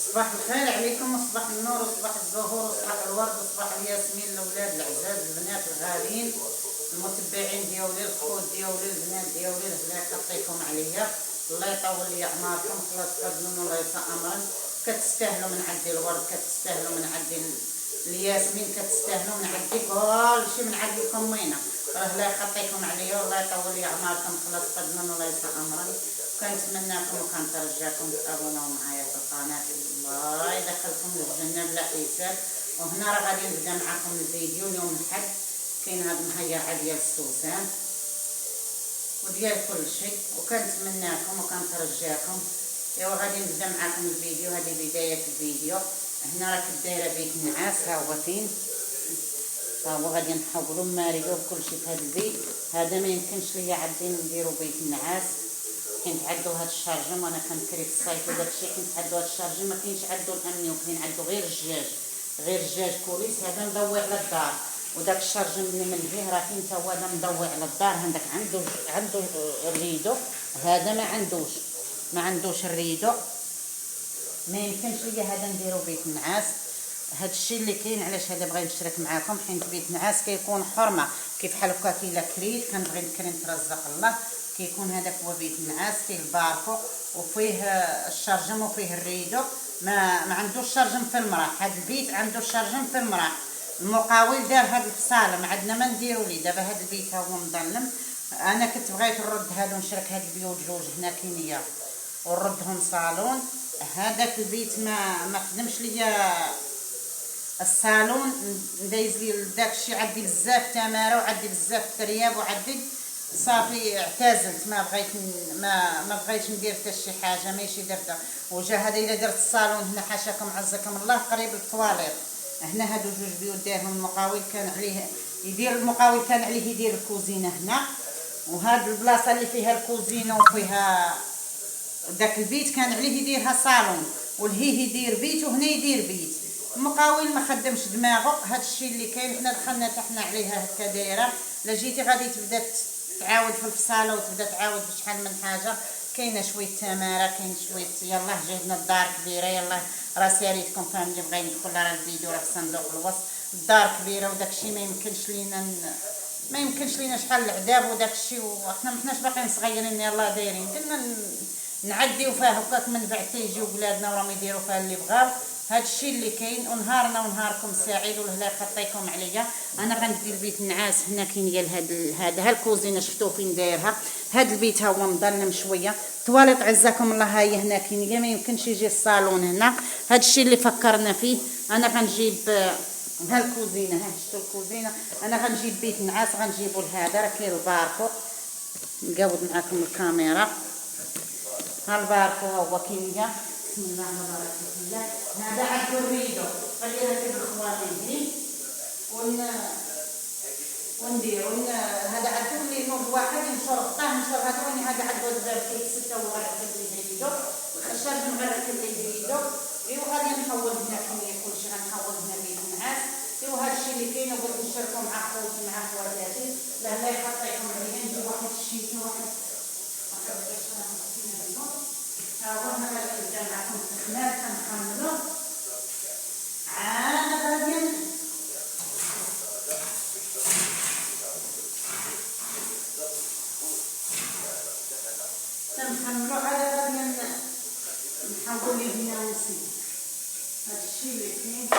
صباح الخير عليكم، وصباح النور، وصباح الزهور، وصباح الورد، وصباح الياسمين. الاولاد العزاز، البنات الغاليين، المتبعين ديالي، الخوت ديالي، البنات ديالي، الله يحطيكم عليا، الله يطول لي اعماركم، خلاص قدموا الله يسع امرا. كتستاهلوا من عندي الورد، كتستاهلوا من عندي الياسمين، كتستاهلوا من عندي كلشي، من عندكم وينه. الله يخطيكم عليا والله يطول لي اعماركم، خلاص قدموا الله يسع امرا. كنتمناكم وكنترجاكم تابوناو معايا في القناه، الله يدخلكم للجنه بلا حساب. وهنا راه غادي نبدا معكم الفيديو اليوم الحد. كاين هاد المهيعه ديال السوسان وديال كل شيء، وكنتمناكم وكنترجاكم. ايوا غادي نبدا معكم الفيديو. هذه بدايه الفيديو. هنا راك دايره بيت النعاس، ها هو فين، ها هو غادي نحولوا ماريو كل شيء في هذا البيت. هذا ما يمكنش ليا عادي نديروا بيت النعاس، كاين عندو هاد الشارجم، وانا كنكري في الصيف وداكشي. كاين عندو هاد الشارجم، ما كاينش عندو الامني، وكاين عندو غير الجاج، غير الجاج كوليس. هذا مضوي على الدار، وداك الشارجم اللي من فيه راه فين تا هو هذا مضوي على الدار. هذاك عنده الريدو، هذا ما عندوش الريدو. ما يمكنش ليا هذا نديرو بيت النعاس. هاد الشيء اللي كاين، علاش هذا بغيت نشارك معكم، حيت بيت النعاس كيكون حرمه كيف بحال هكا. كاين كريت كنبغي نكري نترزق الله، كيكون هذاك هو بيت النعاس، فيه الباركو وفيه الشرجم وفيه الريدو. ما عندوش الشرجم في المراح. هذا البيت عنده الشرجم في المراح. المقاول دار هاد الفصاله، ما عندنا ما نديرو ليه. دابا هذا البيت ها هو مظلم. انا كنت بغيت نرد هادو، نشرك هاد البيوت جوج هنا كاينيه ونردهم صالون. هذاك البيت ما خدمش ليا الصالون، دايز لي داكشي. عندي بزاف تماره وعندي بزاف ترياب وعندي صافي. اعتزلت، ما بغيتش ندير حتى شي حاجه، ماشي درتها. وجا هذا الا درت الصالون هنا حاشاكم عزكم الله قريب للطواليط. هنا هادو جوج بيوت دارهم المقاول، كان عليه يدير المقاول، كان عليه يدير الكوزينه هنا. وهاد البلاصه اللي فيها الكوزينه وفيها داك البيت كان عليه يديرها صالون، ولهيه يدير بيت وهنا يدير بيت. المقاول ما خدمش دماغه. هذا الشيء اللي كاين، حنا دخلنا حنا عليها هكا دايره. لا جيتي غادي تبدا تعاود في الفصاله وتبدا تعاود بشحال من حاجه. كاينه شويه تماره، كاين شويه. يلاه جهدنا الدار كبيره، يلاه راه ساليتكم فهم اللي بغى يدخل راه الفيديو راه في صندوق الوصف. الدار كبيره وداكشي ما يمكنش لينا شحال العذاب وداكشي. وحنا ما حناش باقيين صغيرين، يلاه دايرين قلنا نعديو فيها هكاك من بعد تيجيو بلادنا وراهم يديروا فيها اللي بغاو. هذا الشيء اللي كاين. ونهارنا ونهاركم سعيد، والله يخطيكم عليا. انا غندير بيت النعاس. هنا كاين ديال هذا الكوزينه، شفتو فين دايرها. هذا البيت ها هو مظلم شويه. طواليط عزكم الله، هاي هنا كاين، ما يمكنش يجي الصالون هنا. هذا الشيء اللي فكرنا فيه. انا غنجيب ها الكوزينه، ها شفتوا الكوزينه. انا غنجيب بيت النعاس، غنجيبو لهذا. راه كاين الباركو، نقاود معكم الكاميرا. ها الباركو ها هو كاين. بسم الله تبارك الله. هذا عندو الريدو، خليها في الخوانين وندير هذا عندو اللي نوض واحد نشر غطاه نشر هذا. هذا عندو الباب كيتسكا وغير كلي الريدو، الشرجم غير كلي الريدو. ايوا غادي نحول هنا كمية كلشي، غنحول هنا بيت النعاس. ايوا هذا الشيء اللي كاين، وبغيت نشاركو مع خوتي مع خواتاتي. الله يحطيكم عليا. نجيب واحد الشيشه، واحد ها هو. هنا غادي نبدا معكم التخمام، كنخمرو عاد غادي كنخمرو. عاد غادي نحول ليه هنا ونسيب هاد الشيء اللي كاين.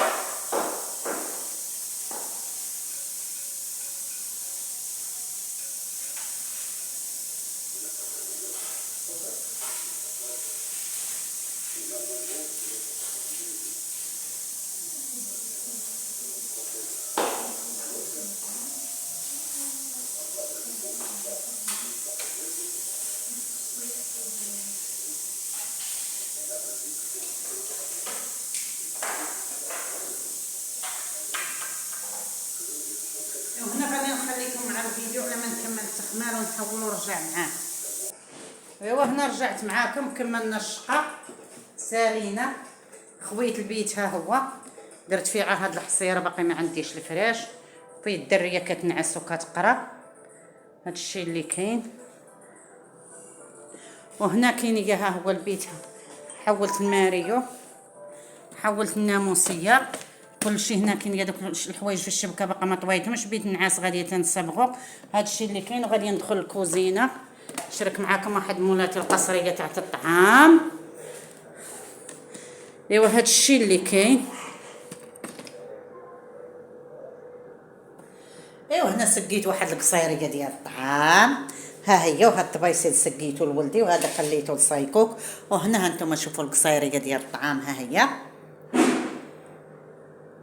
وهنا غادي نخليكم مع الفيديو على ما نكمل التخمار ونحول ونرجع معاه. ايوا هنا رجعت معاكم، كملنا الشقه سالينا. خويت البيت ها هو، درت فيه عا هاد الحصيره، باقي ما عنديش الفراش. فيه الدريه كتنعس وكتقرا. هاد الشيء اللي كاين. وهنا كاين ها هو البيت، حولت الماريو. حولت الناموسيه كلشي هنا كاين هذوك الحوايج في الشبكه باقا ما طويتهمش، بيت النعاس غادي تنصبغو. هادشي اللي كاين. وغادي ندخل الكوزينه نشارك معاكم واحد مولاتي القصريه تاع الطعام. ايوا هادشي اللي كاين. ايوا هنا سقيت واحد القصيريه ديال الطعام، ها هي. وهاد الطبيسيل سقيتو لولدي، وهذا خليتو لصايكوك. وهنا هانتوما شوفوا القصيريه ديال الطعام، ها هي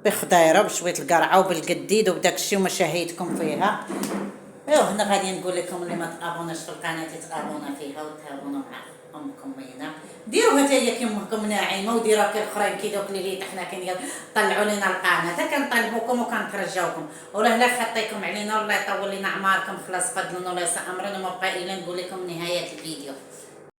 بخضيره بشويه القرعه وبالقديد وبداك الشيء ومشاهيتكم فيها. ايوا هنا غادي نقول لكم اللي ما تابوناش في القناه تابونا فيها وتابونا مع امكم مينا. ديروها حتى هي كيمكم ناعمه، وديروها كالاخرين كي دوك اللي حنا طلعوا لنا القناه كنطلبوكم وكنترجاوكم. ولا لا خطيكم علينا والله يطول لنا عماركم. خلاص فضلا ولا امرنا، وما بقى الا نقول لكم نهايه الفيديو.